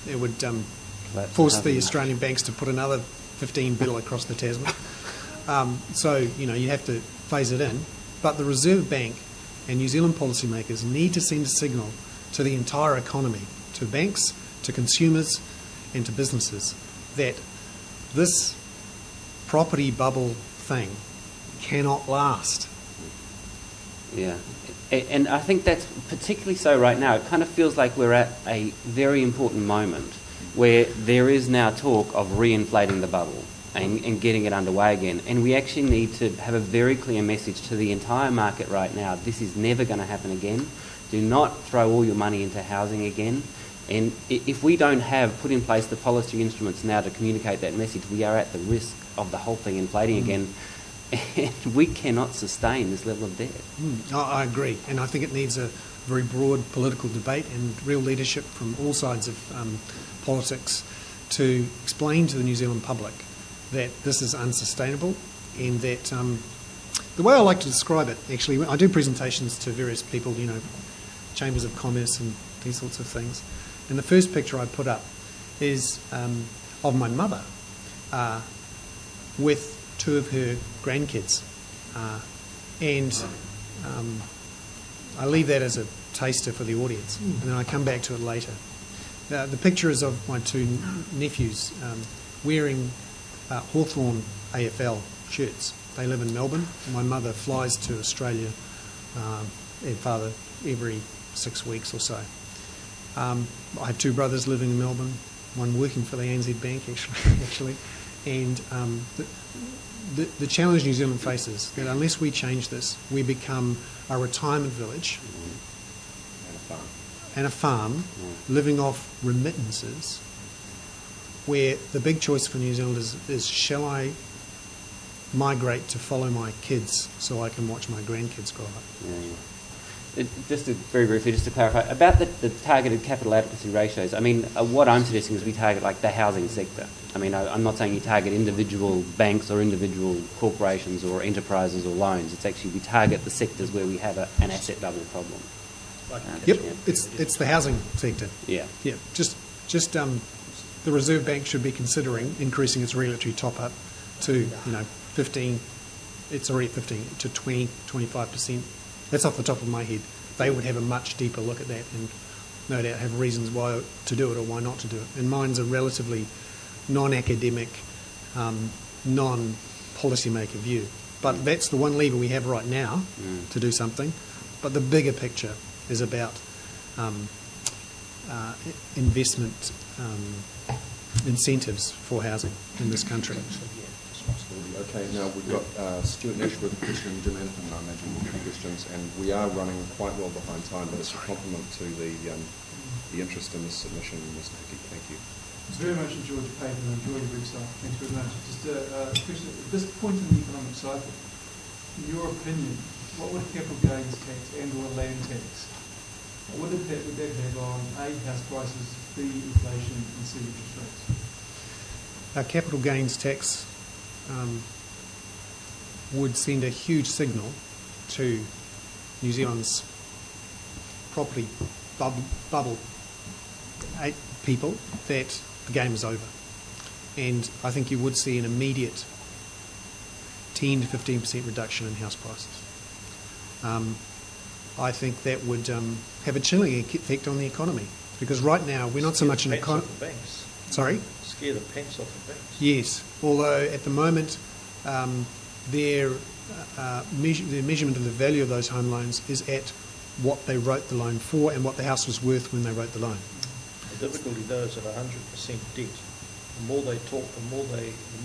it would force the Australian banks to put another 15 bill across the Tasman. So, you have to phase it in. But the Reserve Bank and New Zealand policymakers need to send a signal to the entire economy, to banks, to consumers and to businesses, that this property bubble thing cannot last. Yeah, and I think that's particularly so right now. It kind of feels like we're at a very important moment where there is now talk of reinflating the bubble and getting it underway again. And we actually need to have a very clear message to the entire market right now. This is never going to happen again. Do not throw all your money into housing again. And if we don't have put in place the policy instruments now to communicate that message, we are at the risk of the whole thing inflating again. And we cannot sustain this level of debt. I agree, and I think it needs a very broad political debate and real leadership from all sides of politics to explain to the New Zealand public that this is unsustainable, and that the way I like to describe it, actually, I do presentations to various people, chambers of commerce and these sorts of things, and the first picture I put up is of my mother with two of her grandkids, and I leave that as a taster for the audience, and then I come back to it later. The picture is of my two nephews wearing Hawthorn AFL shirts. They live in Melbourne, and my mother flies to Australia and father every 6 weeks or so. I have two brothers living in Melbourne, one working for the ANZ Bank actually, and the challenge New Zealand faces, that unless we change this, we become a retirement village and a farm living off remittances, where the big choice for New Zealand is shall I migrate to follow my kids so I can watch my grandkids grow up? Just very briefly, just to clarify, about the targeted capital adequacy ratios, I mean, what I'm suggesting is we target like the housing sector. I mean, I'm not saying you target individual banks or individual corporations or enterprises or loans. It's actually we target the sectors where we have an asset bubble problem. Yep, it's the housing sector. Yeah. Yeah, just the Reserve Bank should be considering increasing its regulatory top-up to, 15, it's already 15, to 20, 25%. That's off the top of my head. They would have a much deeper look at that and no doubt have reasons why to do it or why not to do it. And mine's a relatively non-academic, non-policymaker view. But that's the one lever we have right now to do something. But the bigger picture is about investment incentives for housing in this country. Okay, now we've got Stuart Nash with a question, Jim Anthony, I imagine, with questions, and we are running quite well behind time, but it's a compliment to the interest in this submission, Mr. Hickey. Thank you. It's very much enjoyed your paper and enjoyed your website. Thanks very much. Just a question, at this point in the economic cycle, in your opinion, what would a capital gains tax and or a land tax, what impact would that have on A, house prices, B, inflation, and C, interest rates? A capital gains tax would send a huge signal to New Zealand's property bubble people that the game is over. And I think you would see an immediate 10 to 15% reduction in house prices. I think that would have a chilling effect on the economy, because right now we're not so much an economy. Sorry? Scare the pence off the banks. Yes, although at the moment their measurement of the value of those home loans is at what they wrote the loan for and what the house was worth when they wrote the loan. The difficulty though is at 100% debt. The more they talk, the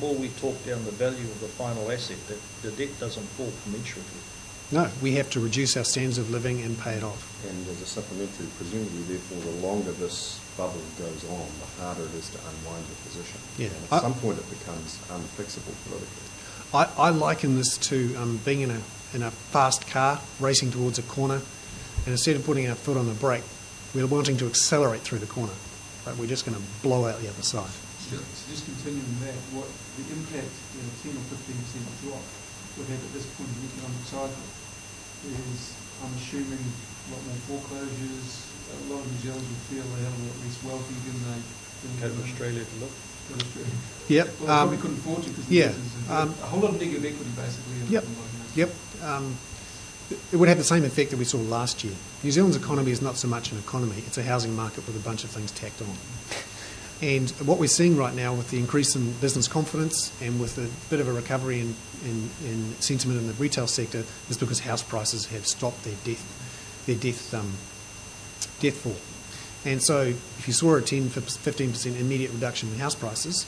more we talk down the value of the final asset, that the debt doesn't fall commensurately. No, we have to reduce our standards of living and pay it off. And as a supplementary, presumably, therefore, the longer this bubble goes on, the harder it is to unwind the position. Yeah. And at some point it becomes unfixable politically. I liken this to being in a fast car racing towards a corner, and instead of putting our foot on the brake, we're wanting to accelerate through the corner, but we're just going to blow out the other side. So just continuing that, what the impact in a 10 or 15% drop would have at this point in the economic cycle is, I'm assuming, a lot more foreclosures. A lot of New Zealanders would feel they're a lot less wealthy than they Go to Australia to look. Go to Australia. Yep. Well, they probably couldn't afford to because yeah, a whole lot of negative equity basically. Yep. Yep. It would have the same effect that we saw last year. New Zealand's economy is not so much an economy, it's a housing market with a bunch of things tacked on. And what we're seeing right now with the increase in business confidence and with a bit of a recovery in sentiment in the retail sector is because house prices have stopped their death fall. And so if you saw a 10-15% immediate reduction in house prices,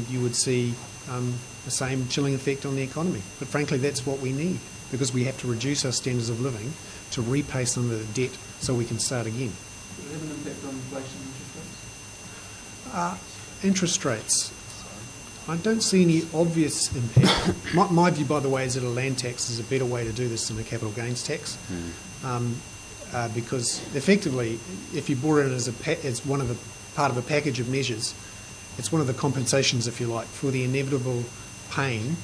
you would see the same chilling effect on the economy. But frankly, that's what we need, because we have to reduce our standards of living to repay some of the debt so we can start again. Will it have an impact on inflation and Interest rates. I don't see any obvious impact. My view, by the way, is that a land tax is a better way to do this than a capital gains tax, because effectively, if you brought it in as part of a package of measures, it's one of the compensations, if you like, for the inevitable pain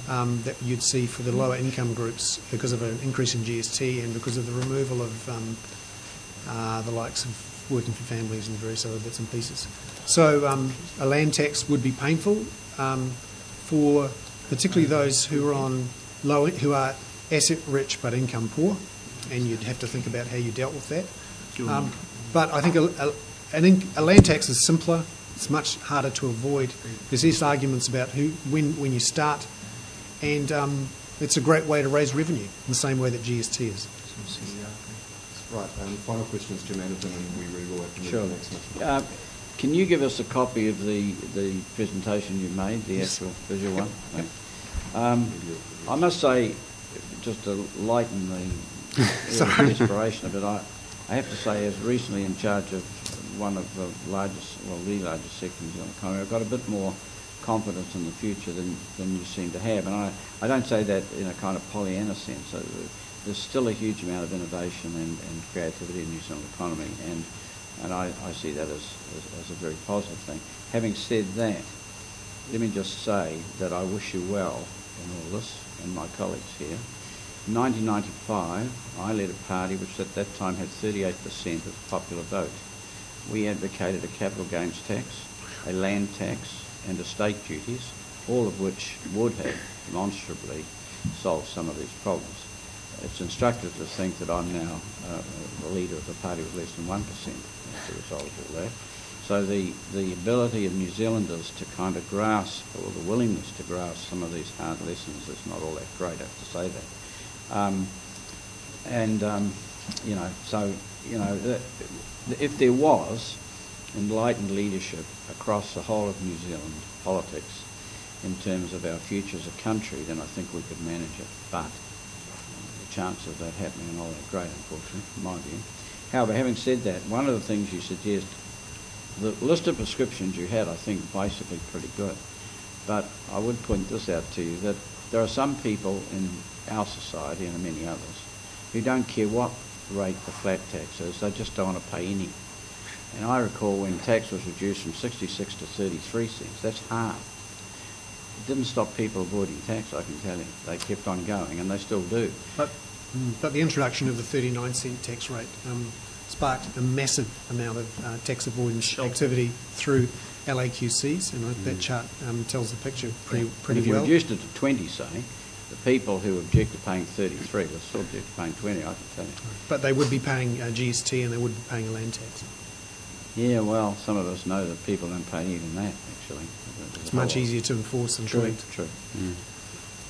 that you'd see for the lower income groups because of an increase in GST and because of the removal of the likes of working for families and various other bits and pieces. So a land tax would be painful for particularly those who are who are asset rich but income poor, and you'd have to think about how you dealt with that. But I think a land tax is simpler. It's much harder to avoid. There's less arguments about when you start, and it's a great way to raise revenue in the same way that GST is. Right, final questions, Jim Anderton, and we really will have to move to the next one. Can you give us a copy of the presentation you made, the actual visual one? I must say, just to lighten the inspiration of it, I have to say, as recently in charge of one of the largest sections of the economy, I've got a bit more confidence in the future than you seem to have. And I don't say that in a kind of Pollyanna sense. There's still a huge amount of innovation and creativity in the New Zealand economy, and I see that as a very positive thing. Having said that, let me just say that I wish you well in all this, and my colleagues here. In 1995, I led a party which at that time had 38% of the popular vote. We advocated a capital gains tax, a land tax, and estate duties, all of which would have demonstrably solved some of these problems. It's instructive to think that I'm now the leader of a party with less than 1% as a result of all that. So the ability of New Zealanders to kind of grasp, or the willingness to grasp some of these hard lessons is not all that great, I have to say that. If there was enlightened leadership across the whole of New Zealand politics in terms of our future as a country, then I think we could manage it. But the chances of that happening are not that great, unfortunately, in my view. However, having said that, one of the things you suggest, the list of prescriptions you had, I think, basically pretty good. But I would point this out to you, that there are some people in our society, and many others, who don't care what rate the flat tax is, they just don't want to pay any. And I recall when tax was reduced from 66 to 33 cents, that's half. It didn't stop people avoiding tax, I can tell you. They kept on going, and they still do. But the introduction of the 39-cent tax rate sparked a massive amount of tax avoidance activity through LAQCs, and that chart tells the picture pretty well. If you reduced it to 20, say, the people who object to paying 33 will still object to paying 20, I can tell you. But they would be paying GST and they would be paying a land tax. Yeah, well, some of us know that people don't pay even that, actually. It's much easier to enforce and collect. True. Mm.